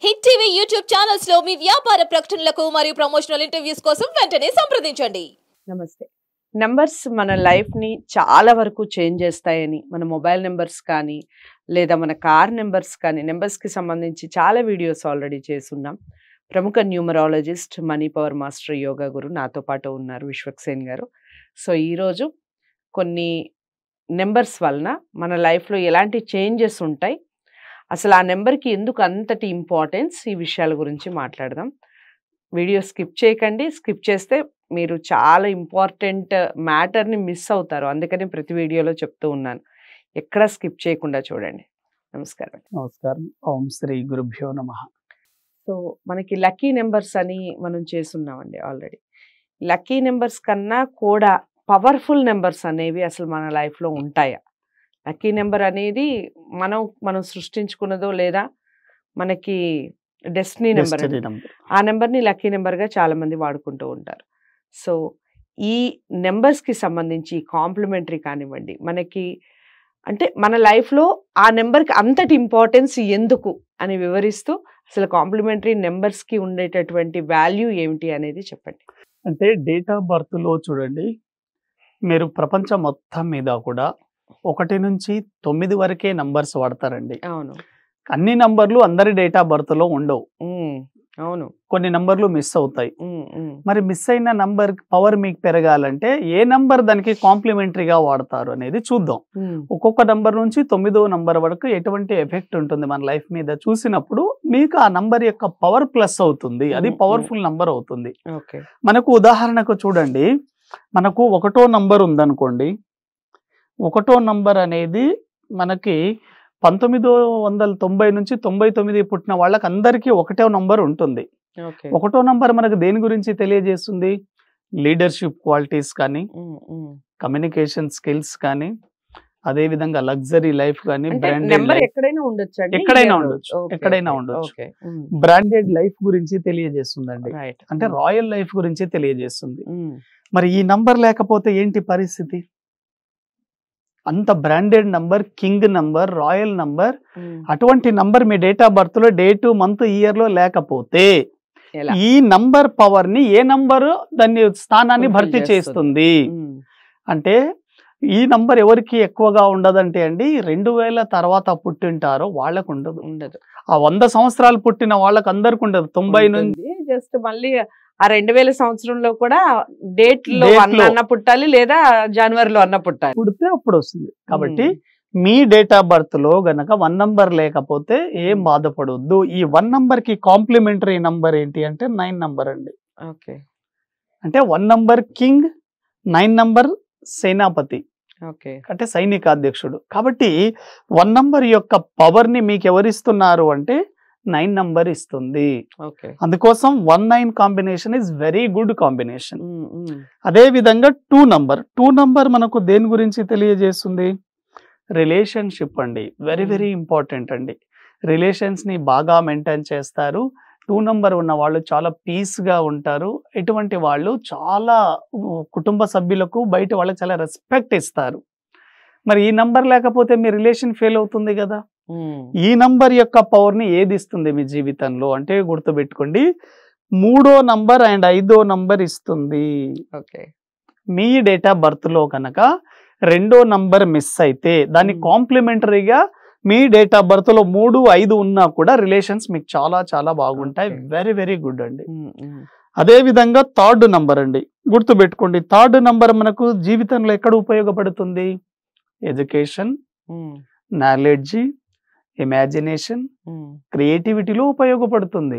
Hit TV YouTube channels లో మీ వ్యాపార ప్రకటనలకు మరియు ప్రమోషనల్ ఇంటర్వ్యూస్ కోసం వెంటనే సంప్రదించండి. నమస్తే. నంబర్స్ మన లైఫ్ ని చాలా వరకు చేంజ్ చేస్తాయని మన మొబైల్ నెంబర్స్ కానీ లేదా మన కార్ నెంబర్స్ కానీ నెంబర్స్ కి సంబంధించి చాలా వీడియోస్ ఆల్రెడీ చేసున్నాం. ప్రముఖ numerologist money power master yoga guru నాతో పాటు ఉన్నారు విశ్వక్సేన్ గారు. సో ఈరోజు కొన్ని నెంబర్స్ వలన మన లైఫ్లో ఎలాంటి చేంజెస్ ఉంటాయి, అసలు ఆ నెంబర్కి ఎందుకు అంతటి ఇంపార్టెన్స్, ఈ విషయాల గురించి మాట్లాడదాం. వీడియో స్కిప్ చేయకండి. స్కిప్ చేస్తే మీరు చాలా ఇంపార్టెంట్ మ్యాటర్ని మిస్ అవుతారు. అందుకని ప్రతి వీడియోలో చెప్తూ ఉన్నాను, ఎక్కడ స్కిప్ చేయకుండా చూడండి. నమస్కారం. నమస్కారం. ఓం శ్రీ గురుభ్యో నమః. సో మనకి లక్కీ నెంబర్స్ అని మనం చేస్తున్నామండి ఆల్రెడీ. లక్కీ నెంబర్స్ కన్నా కూడా పవర్ఫుల్ నెంబర్స్ అనేవి అసలు మన లైఫ్లో ఉంటాయా? లక్కీ నెంబర్ అనేది మనం సృష్టించుకున్నదో లేదా మనకి డెస్టినీ నెంబర్, ఆ నెంబర్ని లక్కీ నెంబర్గా చాలామంది వాడుకుంటూ ఉంటారు. సో ఈ నెంబర్స్కి సంబంధించి కాంప్లిమెంటరీ కానివ్వండి, మనకి అంటే మన లైఫ్లో ఆ నెంబర్కి అంతటి ఇంపార్టెన్స్ ఎందుకు అని వివరిస్తూ అసలు కాంప్లిమెంటరీ నెంబర్స్కి ఉండేటటువంటి వాల్యూ ఏమిటి అనేది చెప్పండి. అంటే డేట్ ఆఫ్ బర్త్లో చూడండి, మీరు ప్రపంచం మొత్తం మీద కూడా 1 నుంచి 9 వరకే నంబర్స్ వాడతారండి. అవును, అన్ని నంబర్లు అందరి డేట్ ఆఫ్ బర్త్లో ఉండవు. అవును, కొన్ని నంబర్లు మిస్ అవుతాయి. మరి మిస్ అయిన నంబర్ పవర్ మీకు పెరగాలంటే ఏ నంబర్ దానికి కాంప్లిమెంటరీగా వాడతారు అనేది చూద్దాం. ఒక్కొక్క నంబర్ నుంచి 9వ నంబర్ వరకు ఎటువంటి ఎఫెక్ట్ ఉంటుంది మన లైఫ్ మీద చూసినప్పుడు మీకు ఆ నంబర్ యొక్క పవర్ ప్లస్ అవుతుంది, అది పవర్ఫుల్ నంబర్ అవుతుంది. మనకు ఉదాహరణకు చూడండి, మనకు 1వ నంబర్ ఉందనుకోండి. 1వ నంబర్ అనేది మనకి 1990 నుంచి 99 పుట్టిన వాళ్ళకి అందరికీ 1వ నంబర్ ఉంటుంది. 1వ నంబర్ మనకు దేని గురించి తెలియజేస్తుంది? లీడర్షిప్ క్వాలిటీస్ కానీ, కమ్యూనికేషన్ స్కిల్స్ కానీ, అదే విధంగా లగ్జరీ లైఫ్ కానీ, ఎక్కడైనా ఉండొచ్చు. బ్రాండెడ్ లైఫ్ గురించి తెలియజేస్తుందండి, అంటే రాయల్ లైఫ్ గురించి తెలియజేస్తుంది. మరి ఈ నంబర్ లేకపోతే ఏంటి పరిస్థితి? అంత branded number, king number, royal number, అటువంటి నంబర్ మీ డేట్ ఆఫ్ బర్త్ లో డేట్, మంత్, ఇయర్ లో లేకపోతే ఈ నంబర్ పవర్ ని ఏ నంబరు దాన్ని స్థానాన్ని భర్తీ చేస్తుంది? అంటే ఈ నంబర్ ఎవరికి ఎక్కువగా ఉండదంటే అండి, 2000 తర్వాత పుట్టింటారో వాళ్ళకు ఉండదు. ఆ 100 సంవత్సరాలు పుట్టిన వాళ్ళకి అందరికి ఉండదు. 90 నుంచి జస్ట్ మళ్ళీ ఆ 2000 సంవత్సరంలో కూడా డేట్ లో అన్న పుట్టాలి లేదా జనవరిలో అన్న పుట్టాలి, పుడితే అప్పుడు వస్తుంది. కాబట్టి మీ డేట్ ఆఫ్ బర్త్ లో గనక 1 నంబర్ లేకపోతే ఏం బాధపడొద్దు. ఈ 1 నంబర్ కి కాంప్లిమెంటరీ నంబర్ ఏంటి అంటే 9 నంబర్ అండి. అంటే 1 నంబర్ కింగ్, 9 నంబర్ సేనాపతి, అంటే సైనికాధ్యక్షుడు. కాబట్టి 1 నంబర్ యొక్క పవర్ ని మీకు ఎవరిస్తున్నారు అంటే 9 నంబర్ ఇస్తుంది. అందుకోసం 1-9 combination is very good combination. అదే విధంగా 2 నంబర్ మనకు దేని గురించి తెలియజేస్తుంది? రిలేషన్షిప్ అండి. వెరీ వెరీ ఇంపార్టెంట్ అండి. రిలేషన్స్ ని బాగా మెయింటైన్ చేస్తారు. 2 నంబర్ ఉన్న వాళ్ళు చాలా పీస్ గా ఉంటారు. ఇటువంటి వాళ్ళు చాలా కుటుంబ సభ్యులకు, బయట వాళ్ళకి చాలా రెస్పెక్ట్ ఇస్తారు. మరి ఈ నంబర్ లేకపోతే మీ రిలేషన్ ఫెయిల్ అవుతుంది కదా. ఈ నంబర్ యొక్క పవర్ ని ఏది ఇస్తుంది మీ జీవితంలో అంటే గుర్తుపెట్టుకోండి, 3వ నంబర్ అండ్ 5వ నంబర్ ఇస్తుంది. మీ డేట్ ఆఫ్ బర్త్ లో కనుక 2వ నంబర్ మిస్ అయితే దాని కాంప్లిమెంటరీగా మీ డేట్ ఆఫ్ బర్త్ లో 3, 5 ఉన్నా కూడా రిలేషన్స్ మీకు చాలా చాలా బాగుంటాయి. వెరీ వెరీ గుడ్ అండి. అదే విధంగా 3rd నంబర్ అండి, గుర్తుపెట్టుకోండి. 3rd నంబర్ మనకు జీవితంలో ఎక్కడ ఉపయోగపడుతుంది? ఎడ్యుకేషన్, నాలెడ్జ్, ఇమాజినేషన్, క్రియేటివిటీలో ఉపయోగపడుతుంది.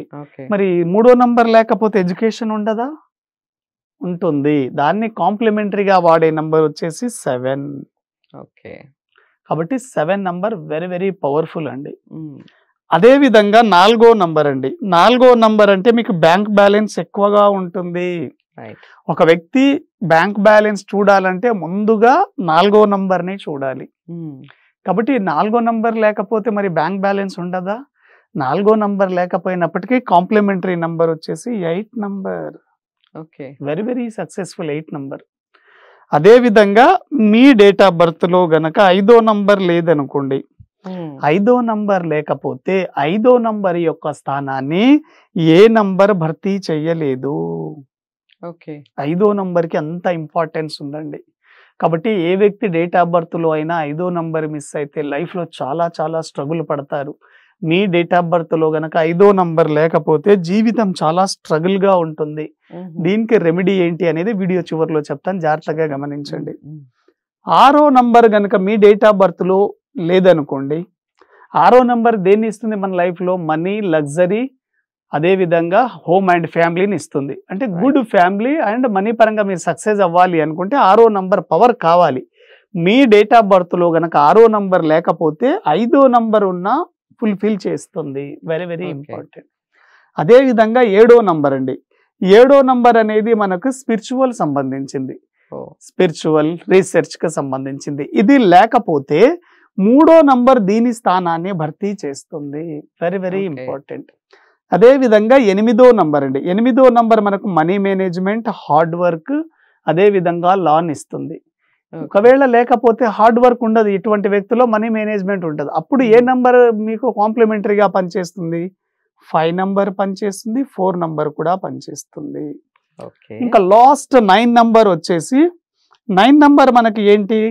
మరి 3వ నంబర్ లేకపోతే ఎడ్యుకేషన్ ఉండదా? ఉంటుంది. దాన్ని కాంప్లిమెంటరీగా వాడే నంబర్ వచ్చేసి 7. కాబట్టి 7 నంబర్ వెరీ వెరీ పవర్ఫుల్ అండి. అదే విధంగా 4వ నంబర్ అండి. 4వ నంబర్ అంటే మీకు బ్యాంక్ బ్యాలెన్స్ ఎక్కువగా ఉంటుంది. ఒక వ్యక్తి బ్యాంక్ బ్యాలెన్స్ చూడాలంటే ముందుగా 4వ నంబర్ని చూడాలి. కాబట్టి 4వ నంబర్ లేకపోతే మరి బ్యాంక్ బ్యాలెన్స్ ఉండదా? 4వ నంబర్ లేకపోయినప్పటికీ కాంప్లిమెంటరీ నంబర్ వచ్చేసి 8 number. Very very successful 8 number. అదే విధంగా మీ డేట్ ఆఫ్ బర్త్ లో గనక 5వ నంబర్ లేదనుకోండి, ఐదో నంబర్ లేకపోతే ఐదో నంబర్ యొక్క స్థానాన్ని ఏ నంబర్ భర్తీ చెయ్యలేదు. ఓకే. ఐదో నంబర్కి అంత ఇంపార్టెన్స్ ఉందండి. కాబట్టి ఏ వ్యక్తి డేట్ ఆఫ్ బర్త్లో అయినా ఐదో నంబర్ మిస్ అయితే లైఫ్లో చాలా చాలా స్ట్రగుల్ పడతారు. మీ డేట్ ఆఫ్ బర్త్లో గనక ఐదో నంబర్ లేకపోతే జీవితం చాలా స్ట్రగుల్గా ఉంటుంది. దీనికి రెమెడీ ఏంటి అనేది వీడియో చివరిలో చెప్తాను, జాగ్రత్తగా గమనించండి. ఆరో నంబర్ గనక మీ డేట్ ఆఫ్ బర్త్లో లేదనుకోండి, ఆరో నంబర్ దేన్ని ఇస్తుంది మన లైఫ్లో? మనీ, లగ్జరీ, అదే విధంగా హోమ్ అండ్ ఫ్యామిలీని ఇస్తుంది. అంటే గుడ్ ఫ్యామిలీ అండ్ మనీ పరంగా మీరు సక్సెస్ అవ్వాలి అనుకుంటే ఆరో నంబర్ పవర్ కావాలి. మీ డేట్ ఆఫ్ బర్త్లో గనక ఆరో నంబర్ లేకపోతే ఐదో నంబర్ ఉన్న ఫుల్ఫిల్ చేస్తుంది. Very very important. అదే విధంగా ఏడో నంబర్ అండి. ఏడో నంబర్ అనేది మనకు స్పిరిచువల్ సంబంధించింది, స్పిరిచువల్ రీసెర్చ్ కి సంబంధించింది. ఇది లేకపోతే మూడో నంబర్ దీని స్థానాన్ని భర్తీ చేస్తుంది. Very very important. అదే విధంగా ఎనిమిదో నంబర్ అండి. ఎనిమిదో నంబర్ మనకు మనీ మేనేజ్మెంట్, హార్డ్ వర్క్, అదే విధంగా లాన్ ఇస్తుంది. ఒకవేళ లేకపోతే హార్డ్ వర్క్ ఉండదు, ఇటువంటి వ్యక్తిలో మనీ మేనేజ్మెంట్ ఉంటుంది. అప్పుడు ఏ నంబర్ మీకు కాంప్లిమెంటరీగా పనిచేస్తుంది? 5 నంబర్ పనిచేస్తుంది, 4 నంబర్ కూడా పనిచేస్తుంది. ఇంకా లాస్ట్ 9 నంబర్ వచ్చేసి 9 నంబర్ మనకి ఏంటి?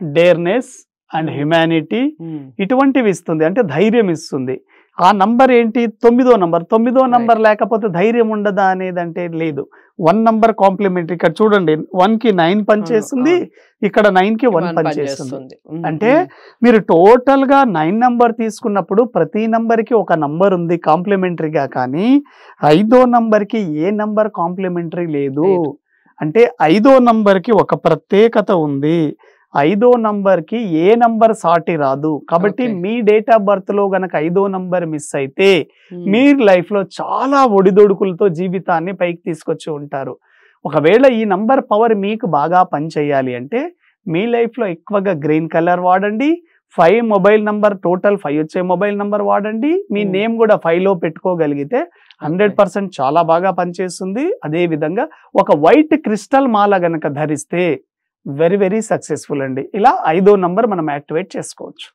డేర్నెస్ అండ్ హ్యుమానిటీ ఇటువంటివి ఇస్తుంది, అంటే ధైర్యం ఇస్తుంది. ఆ నంబర్ ఏంటి? 9దో నంబర్. 9దో నంబర్ లేకపోతే ధైర్యం ఉండదా అనేది అంటే లేదు. 1 నంబర్ కాంప్లిమెంటరీ. ఇక్కడ చూడండి, 1కి 9 పనిచేస్తుంది, ఇక్కడ 9కి 1 పనిచేస్తుంది. అంటే మీరు టోటల్ గా 9 నంబర్ తీసుకున్నప్పుడు ప్రతి నంబర్కి ఒక నంబర్ ఉంది కాంప్లిమెంటరీగా, కానీ ఐదో నంబర్కి ఏ నంబర్ కాంప్లిమెంటరీ లేదు. అంటే ఐదో నంబర్కి ఒక ప్రత్యేకత ఉంది. ఐదో నంబర్కి ఏ నంబర్ సాటి రాదు. కాబట్టి మీ డేట్ ఆఫ్ బర్త్ లో గనక ఐదో నంబర్ మిస్ అయితే మీరు లైఫ్ లో చాలా ఒడిదొడుకులతో జీవితాన్ని పైకి తీసుకొచ్చి ఉంటారు. ఒకవేళ ఈ నంబర్ పవర్ మీకు బాగా పనిచేయాలి అంటే మీ లైఫ్ లో ఎక్కువగా గ్రీన్ కలర్ వాడండి. 5 మొబైల్ నంబర్, టోటల్ 5 వచ్చే మొబైల్ నంబర్ వాడండి. మీ నేమ్ కూడా 5లో పెట్టుకోగలిగితే 100% చాలా బాగా పనిచేస్తుంది. అదే విధంగా ఒక వైట్ క్రిస్టల్ మాల గనక ధరిస్తే వెరీ వెరీ సక్సెస్ఫుల్ అండి. ఇలా ఐదో నంబర్ మనం యాక్టివేట్ చేసుకోవచ్చు.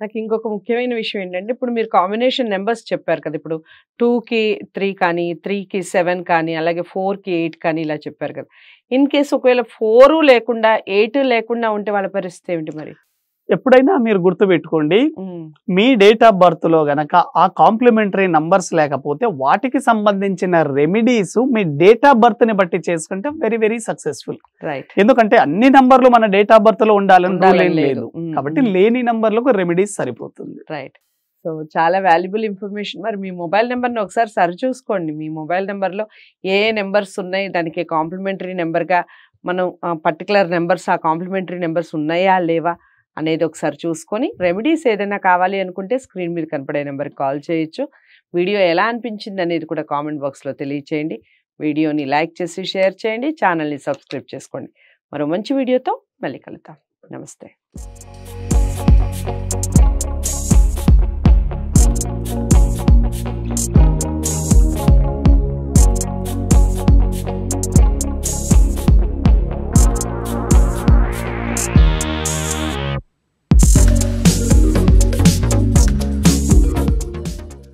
నాకు ఇంకొక ముఖ్యమైన విషయం ఏంటంటే, ఇప్పుడు మీరు కాంబినేషన్ నెంబర్స్ చెప్పారు కదా, ఇప్పుడు 2కి 3 కానీ, 3కి 7 కానీ, అలాగే 4కి 8 కానీ ఇలా చెప్పారు కదా. ఇన్ కేసు ఒకవేళ 4 లేకుండా 8 లేకుండా ఉంటే వాళ్ళ పరిస్థితి ఏమిటి మరి? ఎప్పుడైనా మీరు గుర్తు పెట్టుకోండి, మీ డేట్ ఆఫ్ బర్త్ లో గనక ఆ కాంప్లిమెంటరీ నంబర్స్ లేకపోతే వాటికి సంబంధించిన remedies me date of birth ని బట్టి చేసుకుంటే వెరీ వెరీ సక్సెస్ఫుల్. రైట్. ఎందుకంటే అన్ని నంబర్లు మన డేట్ ఆఫ్ బర్త్ లో ఉండాలని రూల్ ఏం లేదు. కాబట్టి లేని నంబర్లకు రెమెడీస్ సరిపోతుంది. రైట్. సో చాలా వాల్యుబుల్ ఇన్ఫర్మేషన్. మరి మీ మొబైల్ నెంబర్ని ఒకసారి సరి చూసుకోండి. మీ మొబైల్ నెంబర్లో ఏ నెంబర్స్ ఉన్నాయి, దానికి కాంప్లిమెంటరీ నెంబర్గా మనం పర్టికులర్ నెంబర్స్, ఆ కాంప్లిమెంటరీ నెంబర్స్ ఉన్నాయా లేవా అనేది ఒకసారి చూసుకొని రెమెడీస్ ఏదైనా కావాలి అనుకుంటే స్క్రీన్ మీద కనపడే నెంబర్కి కాల్ చేయొచ్చు. వీడియో ఎలా అనిపించింది అనేది కూడా కామెంట్ బాక్స్లో తెలియచేయండి. వీడియోని లైక్ చేసి షేర్ చేయండి, ఛానల్ని సబ్స్క్రైబ్ చేసుకోండి. మరో మంచి వీడియోతో మళ్ళీ కలుద్దాం. నమస్తే.